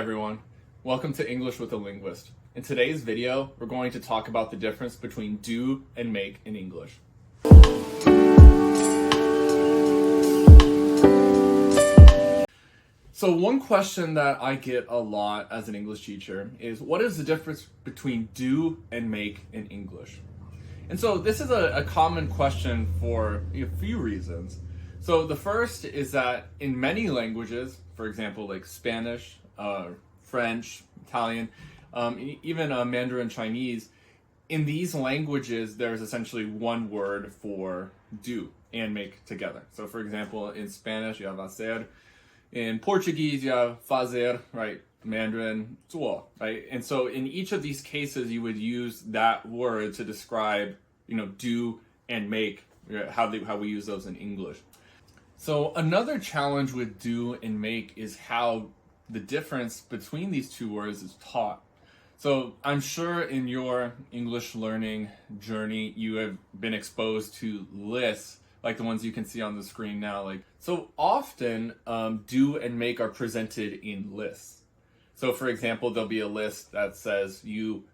everyone. Welcome to English with a Linguist. In today's video, we're going to talk about the difference between do and make in English. So one question that I get a lot as an English teacher is, what is the difference between do and make in English? And so this is a common question for a few reasons. So the first is that in many languages, for example, like Spanish, French, Italian, even Mandarin Chinese, in these languages, there's essentially one word for do and make together. So for example, in Spanish, you have hacer. In Portuguese, you have fazer, right? Mandarin, 做, right? And so in each of these cases, you would use that word to describe, do and make, how we use those in English. So another challenge with do and make is how the difference between these two words is taught. So I'm sure in your English learning journey, you have been exposed to lists like the ones you can see on the screen now. So often, do and make are presented in lists. So for example, there'll be a list that says you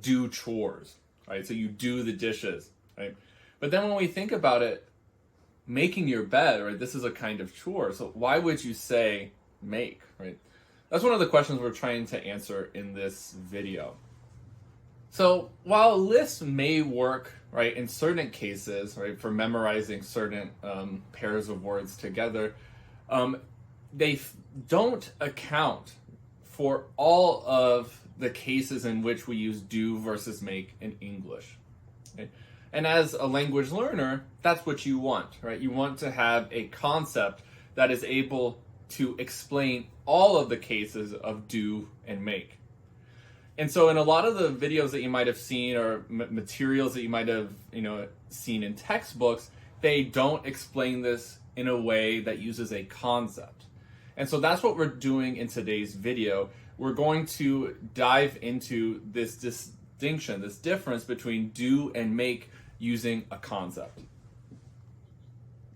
do chores, right? So you do the dishes, right? But then when we think about it, making your bed, right? This is a kind of chore. So why would you say make, right? That's one of the questions we're trying to answer in this video. So while lists may work, right, in certain cases, right, for memorizing certain pairs of words together, they don't account for all of the cases in which we use do versus make in English. Okay? And as a language learner, that's what you want, right? You want to have a concept that is able to explain all of the cases of do and make. And so in a lot of the videos that you might have seen or materials that you might have seen in textbooks, they don't explain this in a way that uses a concept. And so that's what we're doing in today's video. We're going to dive into this distinction, this difference between do and make using a concept.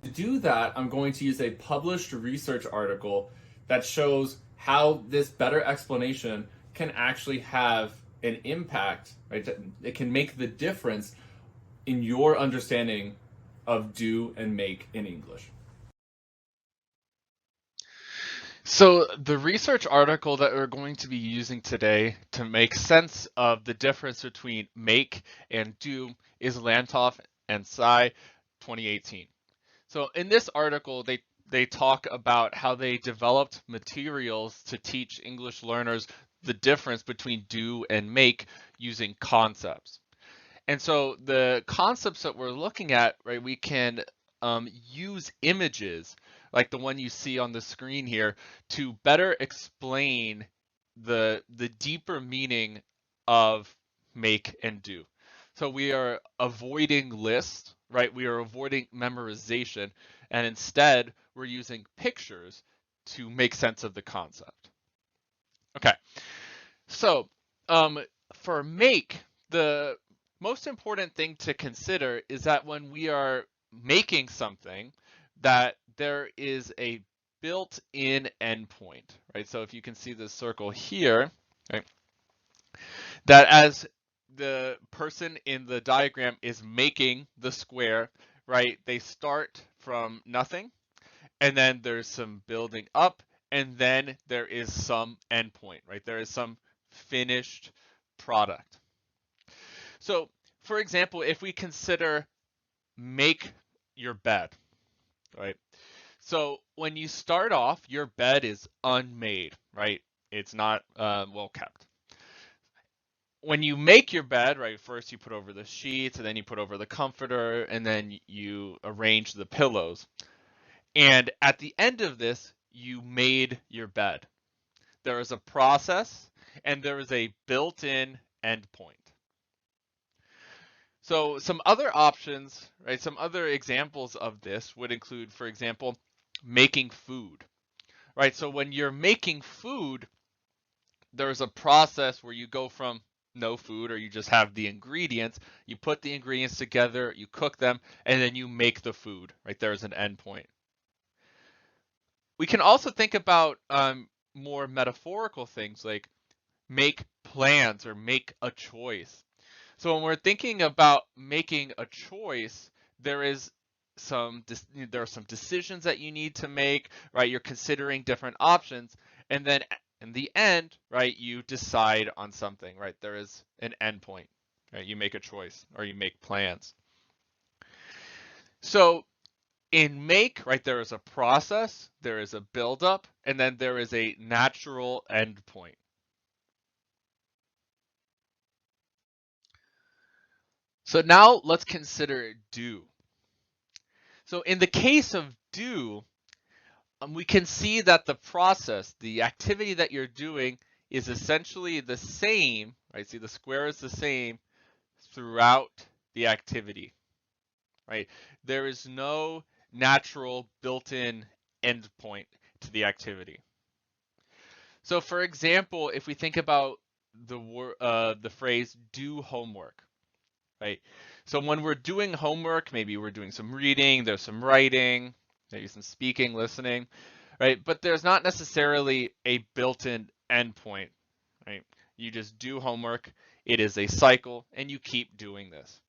To do that, I'm going to use a published research article that shows how this better explanation can actually have an impact, right? It can make the difference in your understanding of do and make in English. So the research article that we're going to be using today to make sense of the difference between make and do is Lantolf and Tsai 2018. So in this article, they talk about how they developed materials to teach English learners the difference between do and make using concepts. And so the concepts that we're looking at, right, we can use images like the one you see on the screen here to better explain the deeper meaning of make and do. So we are avoiding lists, right? We are avoiding memorization, and instead we're using pictures to make sense of the concept. Okay, so for make, the most important thing to consider is that when we are making something, that there is a built-in endpoint, right? So if you can see this circle here, right, that as the person in the diagram is making the square, right, they start from nothing, and then there's some building up, and then there is some endpoint, right? There is some finished product. So, for example, if we consider make your bed, right? So when you start off, your bed is unmade, right? It's not well kept. When you make your bed, right, first you put over the sheets, and then you put over the comforter, and then you arrange the pillows. And at the end of this, you made your bed. There is a process, and there is a built-in endpoint. So some other options, right, some other examples of this would include, for example, making food, right? So when you're making food, there's a process where you go from no food, or you just have the ingredients, you put the ingredients together, you cook them, and then you make the food, right? There's an endpoint. We can also think about more metaphorical things like make plans or make a choice. So when we're thinking about making a choice, there is there are some decisions that you need to make, right? You're considering different options, and then in the end, right, you decide on something, right? There is an end point, right? You make a choice or you make plans. So in make, right, there is a process, there is a buildup, and then there is a natural end point. So now let's consider do. So in the case of do, we can see that the process, the activity that you're doing is essentially the same, right? See, the square is the same throughout the activity, right? There is no natural built-in endpoint to the activity. So for example, if we think about the phrase do homework, right? So when we're doing homework, maybe we're doing some reading, there's some writing, maybe some speaking, listening, right? But there's not necessarily a built-in endpoint, right? You just do homework, it is a cycle, and you keep doing this,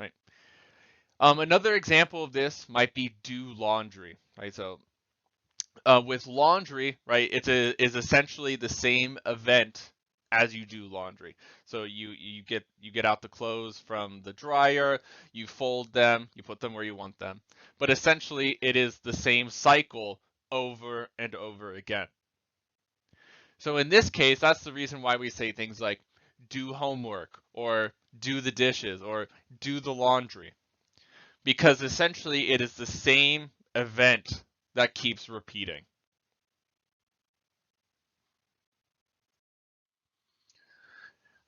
right? Another example of this might be do laundry, right? So with laundry, right, is essentially the same event as you do laundry. So you get out the clothes from the dryer, you fold them, you put them where you want them. But essentially it is the same cycle over and over again. So in this case, that's the reason why we say things like do homework or do the dishes or do the laundry. Because essentially it is the same event that keeps repeating.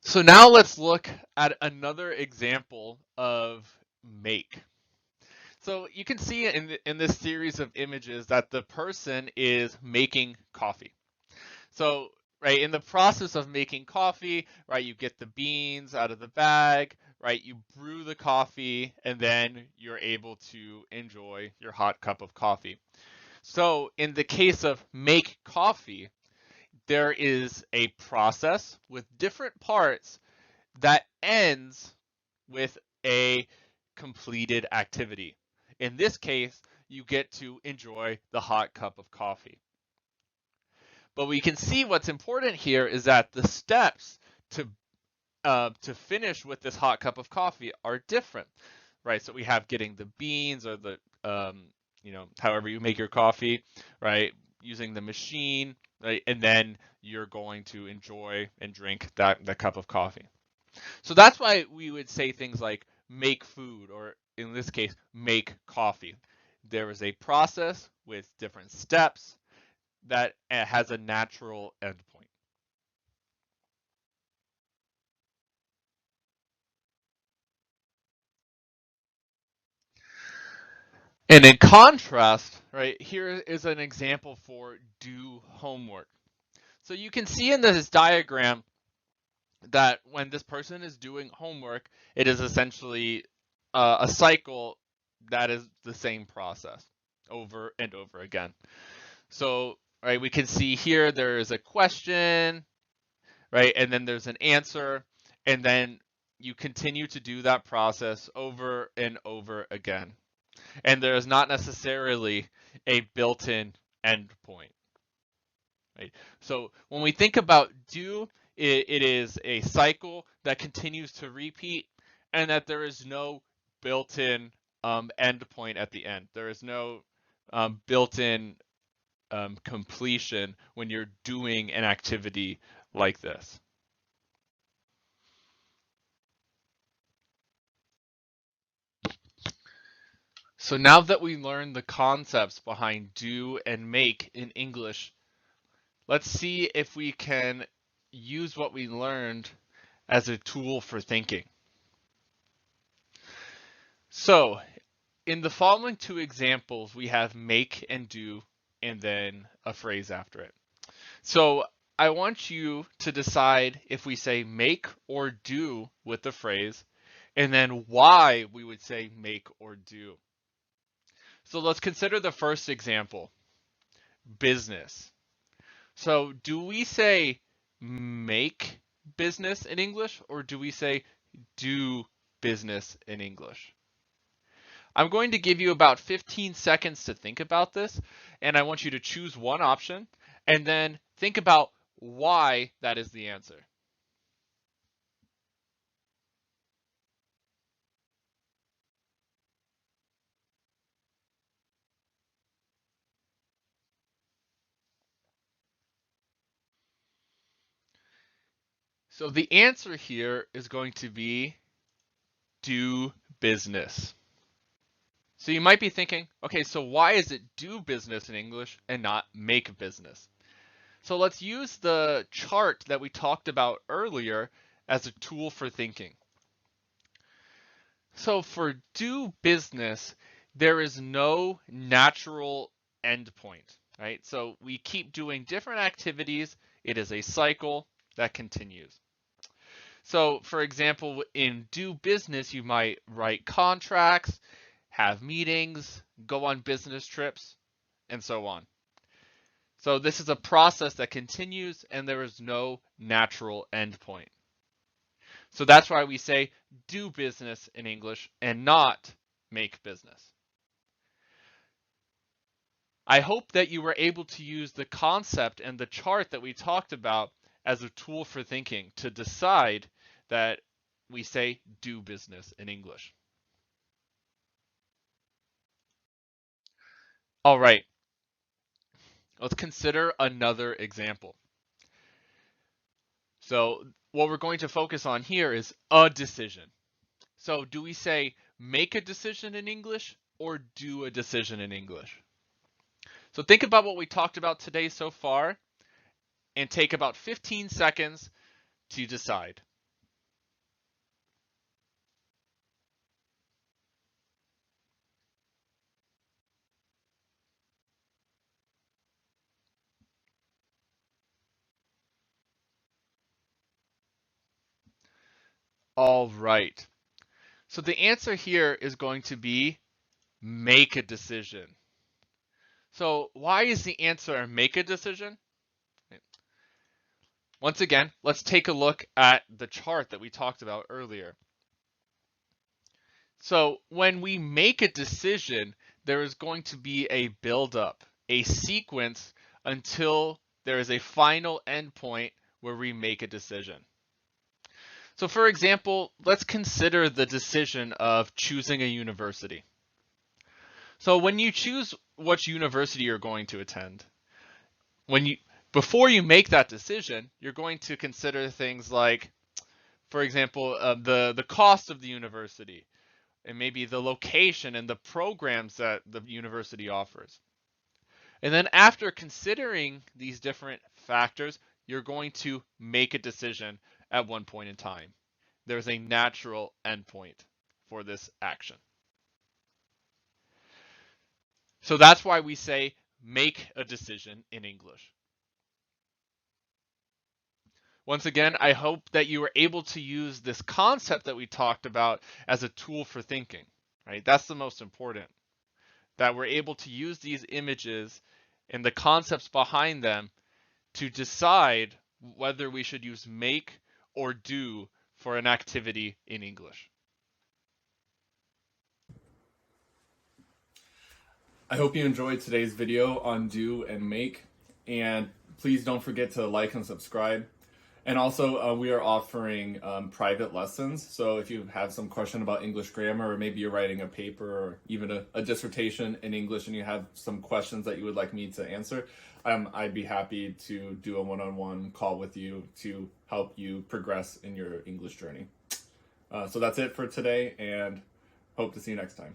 So now let's look at another example of make. So you can see in this series of images that the person is making coffee. So right in the process of making coffee, right, you get the beans out of the bag, right, you brew the coffee, and then you're able to enjoy your hot cup of coffee. So in the case of make coffee, there is a process with different parts that ends with a completed activity. In this case, you get to enjoy the hot cup of coffee. But we can see what's important here is that the steps to finish with this hot cup of coffee are different, right? So we have getting the beans or the however you make your coffee, right? Using the machine, right? And then you're going to enjoy and drink that cup of coffee. So that's why we would say things like make food, or in this case, make coffee. There is a process with different steps that has a natural endpoint. And in contrast, right, here is an example for do homework. So you can see in this diagram that when this person is doing homework, it is essentially a cycle that is the same process over and over again. So, right, we can see here there is a question, right, and then there's an answer, and then you continue to do that process over and over again. And there is not necessarily a built-in endpoint. Right? So when we think about do, it is a cycle that continues to repeat, and that there is no built-in endpoint at the end. There is no built-in completion when you're doing an activity like this. So now that we learned the concepts behind do and make in English, let's see if we can use what we learned as a tool for thinking. So in the following two examples, we have make and do, and then a phrase after it. So I want you to decide if we say make or do with the phrase, and then why we would say make or do. So let's consider the first example, business. So do we say make business in English, or do we say do business in English? I'm going to give you about 15 seconds to think about this, and I want you to choose one option and then think about why that is the answer. So the answer here is going to be do business. So you might be thinking, okay, so why is it do business in English and not make business? So let's use the chart that we talked about earlier as a tool for thinking. So for do business, there is no natural endpoint, right? So we keep doing different activities. It is a cycle that continues. So for example, in do business, you might write contracts, have meetings, go on business trips, and so on. So this is a process that continues and there is no natural endpoint. So that's why we say do business in English and not make business. I hope that you were able to use the concept and the chart that we talked about as a tool for thinking to decide that we say do business in English. All right, let's consider another example. So what we're going to focus on here is a decision. So do we say make a decision in English or do a decision in English? So think about what we talked about today so far and take about 15 seconds to decide. All right. So the answer here is going to be make a decision. So why is the answer make a decision? Once again, let's take a look at the chart that we talked about earlier. So when we make a decision, there is going to be a buildup, a sequence until there is a final endpoint where we make a decision. So for example, let's consider the decision of choosing a university. So when you choose which university you're going to attend, before you make that decision, you're going to consider things like, for example, the cost of the university, and maybe the location and the programs that the university offers. And then after considering these different factors, you're going to make a decision at one point in time. There's a natural endpoint for this action. So that's why we say make a decision in English. Once again, I hope that you were able to use this concept that we talked about as a tool for thinking, right? That's the most important, that we're able to use these images and the concepts behind them to decide whether we should use make or do for an activity in English. I hope you enjoyed today's video on do and make, and please don't forget to like and subscribe. And also, we are offering private lessons. So if you have some question about English grammar, or maybe you're writing a paper or even a dissertation in English and you have some questions that you would like me to answer, I'd be happy to do a one-on-one call with you to help you progress in your English journey. So that's it for today, and hope to see you next time.